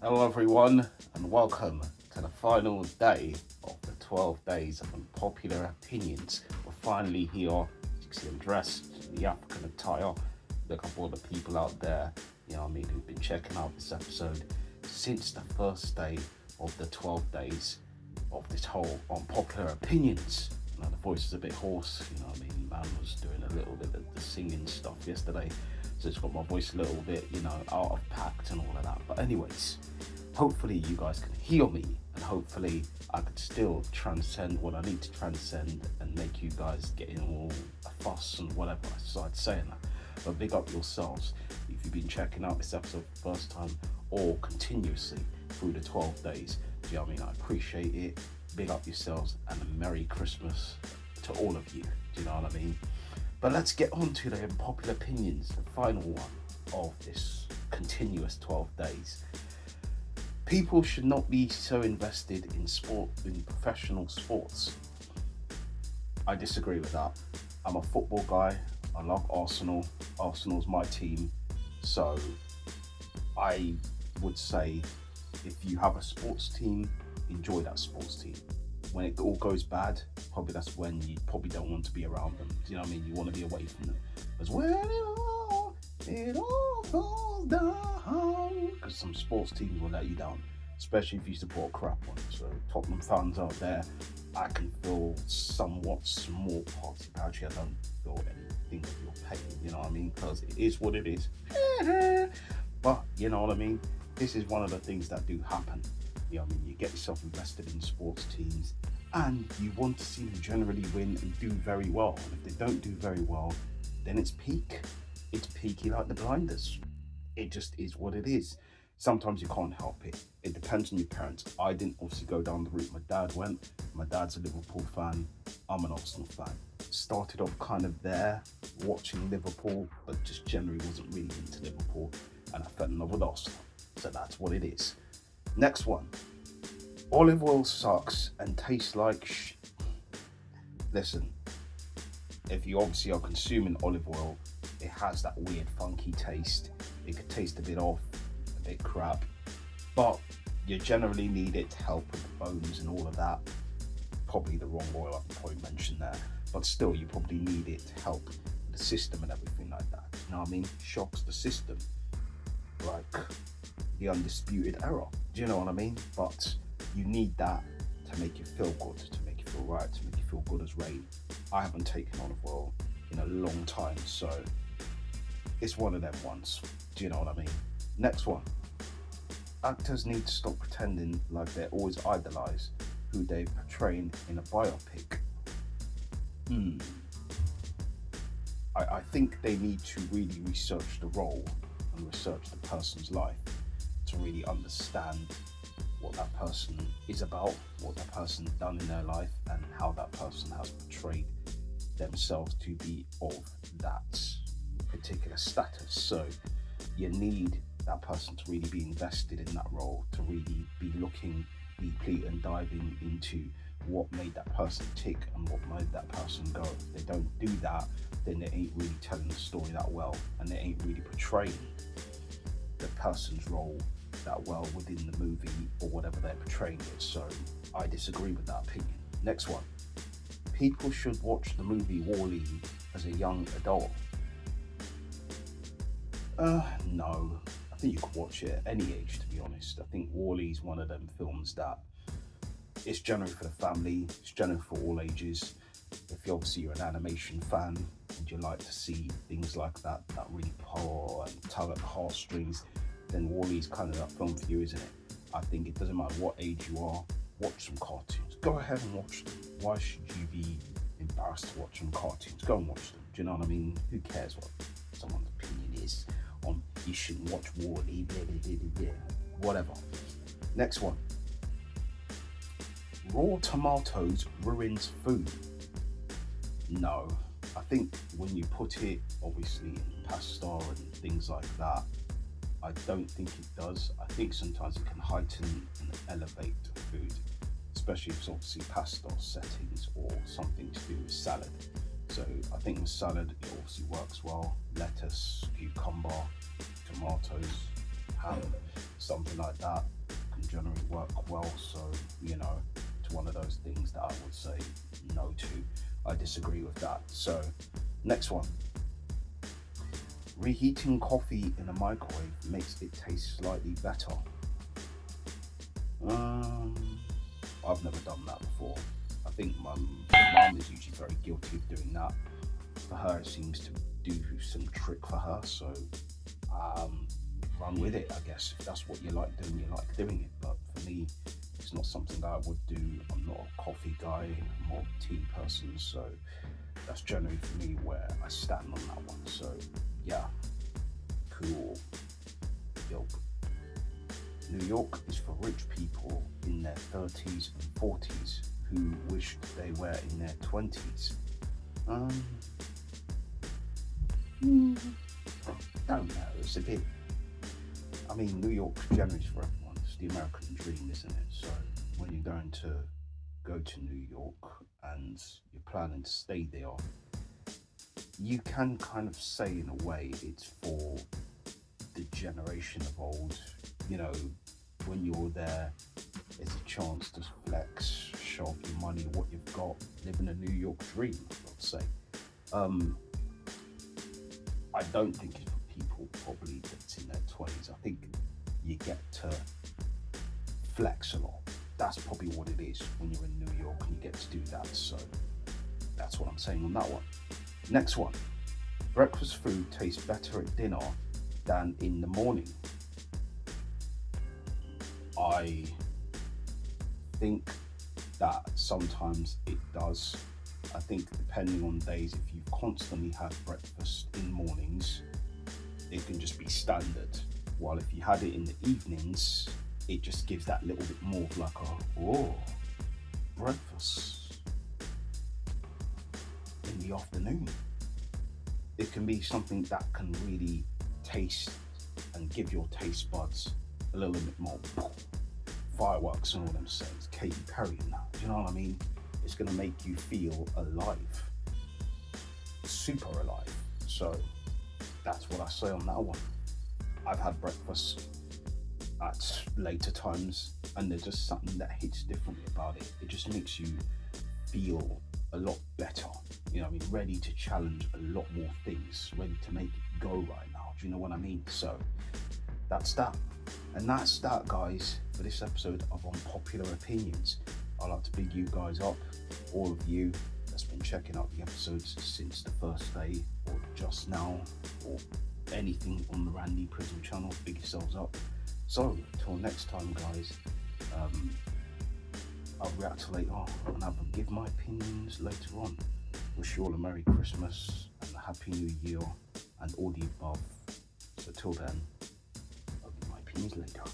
Hello everyone and welcome to the final day of the 12 days of Unpopular Opinions. We're finally here. You can see I'm dressed in the African attire. Look up all the people out there, who've been checking out this episode since the first day of the 12 days of this whole Unpopular Opinions. Now the voice is a bit hoarse, man was doing a little bit of the singing stuff yesterday. So it's got my voice a little bit, out of pact and all of that. But anyways, hopefully you guys can hear me and hopefully I could still transcend what I need to transcend and make you guys get in all a fuss and whatever I started saying that. But big up yourselves if you've been checking out this episode for the first time or continuously through the 12 days. Do you know what I mean? I appreciate it. Big up yourselves and a Merry Christmas to all of you. Do you know what I mean? But let's get on to the Unpopular Opinions, the final one of this continuous 12 days. People should not be so invested in professional sports. I disagree with that. I'm a football guy. I love Arsenal. Arsenal's my team. So I would say if you have a sports team, enjoy that sports team. When it all goes bad, probably that's when you probably don't want to be around them. Do you know what I mean? You want to be away from them. Because when it all falls down, because some sports teams will let you down, especially if you support a crap one. So Tottenham fans out there, I can feel somewhat small party. Actually, I don't feel anything of your pain. You know what I mean? Because it is what it is. But you know what I mean? This is one of the things that do happen. You know what I mean? You get yourself invested in sports teams and you want to see them generally win and do very well. And if they don't do very well, then it's peak. It's peaky like the blinders. It just is what it is. Sometimes you can't help it. It depends on your parents. I didn't obviously go down the route my dad went. My dad's a Liverpool fan. I'm an Arsenal fan. Started off kind of there, watching Liverpool, but just generally wasn't really into Liverpool. And I fell in love with Arsenal. So that's what it is. Next one. Olive oil sucks and tastes like Listen, if you obviously are consuming olive oil, it has that weird funky taste. It could taste a bit off, a bit crap, but you generally need it to help with the bones and all of that. Probably the wrong oil, I can probably mention there, but still you probably need it to help with the system and everything like that. You know what I mean? Shocks the system. Like the undisputed error. Do you know what I mean? But you need that to make you feel good, to make you feel right, to make you feel good as rain. I haven't taken olive oil in a long time, so it's one of them ones. Do you know what I mean? Next one. Actors need to stop pretending like they're always idolise who they're portraying in a biopic. I think they need to really research the role and research the person's life to really understand what that person is about, what that person's done in their life, and how that person has portrayed themselves to be of that particular status. So you need that person to really be invested in that role, to really be looking deeply and diving into what made that person tick and what made that person go. If they don't do that, then they ain't really telling the story that well, and they ain't really portraying the person's role that well within the movie or whatever they're portraying it. So I disagree with that opinion. Next one. People should watch the movie WALL-E as a young adult. No. I think you could watch it at any age, to be honest. I think WALL-E is one of them films that it's generally for the family, it's generally for all ages. If you're an animation fan and you like to see things like that really pull and tug at the heartstrings, then WALL-E is kind of that film for you, isn't it? I think it doesn't matter what age you are, watch some cartoons. Go ahead and watch them. Why should you be embarrassed to watch some cartoons? Go and watch them. Do you know what I mean? Who cares what someone's opinion is on you shouldn't watch WALL-E, blah, blah, blah, blah, blah. Whatever. Next one. Raw tomatoes ruins food. No. I think when you put it obviously in pasta and things like that, I don't think it does. I think sometimes it can heighten and elevate food, especially if it's obviously pasta settings or something to do with salad. So I think with salad it obviously works well. Lettuce, cucumber, tomatoes ham, something like that can generally work well. So, you know, it's one of those things that I would say no to. I disagree with that. So, next one. Reheating coffee in a microwave makes it taste slightly better. I've never done that before. I think my mum is usually very guilty of doing that. For her, it seems to do some trick for her. So run with it, I guess. If that's what you like doing, you like doing it. But for me, it's not something that I would do. I'm not a coffee guy. I'm more a tea person. So that's generally for me where I stand on that one. So yeah, cool. Dope. New York is for rich people in their 30s and 40s who wished they were in their 20s. Don't know, it's a bit, I mean, New York's generally for everyone. It's the American dream, isn't it? So when you're going to go to New York and you're planning to stay there, you can kind of say in a way it's for the generation of old. You know, when you're there, it's a chance to flex, show off your money, what you've got, living a New York dream, I'd say. I don't think it's for people probably that's in their 20s. I think you get to flex a lot. That's probably what it is when you're in New York and you get to do that. So that's what I'm saying on that one. Next one. Breakfast food tastes better at dinner than in the morning. I think that sometimes it does. I think depending on days, if you've constantly had breakfast in mornings, it can just be standard. While if you had it in the evenings, it just gives that little bit more of like breakfast in the afternoon. It can be something that can really taste and give your taste buds a little bit more fireworks and all them sayings, Katy Perry and that, do you know what I mean? It's going to make you feel alive, super alive. So that's what I say on that one. I've had breakfast at later times and there's just something that hits differently about it. It just makes you feel a lot better, you know what I mean, ready to challenge a lot more things, ready to make it go right now, do you know what I mean? So that's that. And that's that, guys, for this episode of Unpopular Opinions. I'd like to big you guys up, all of you that's been checking out the episodes since the first day or just now or anything on the Randy Prizzle channel. Big yourselves up. So till next time, guys, I'll react later and I'll give my opinions later on. Wish you all a Merry Christmas and a Happy New Year and all the above. So till then, I'll give my opinions later.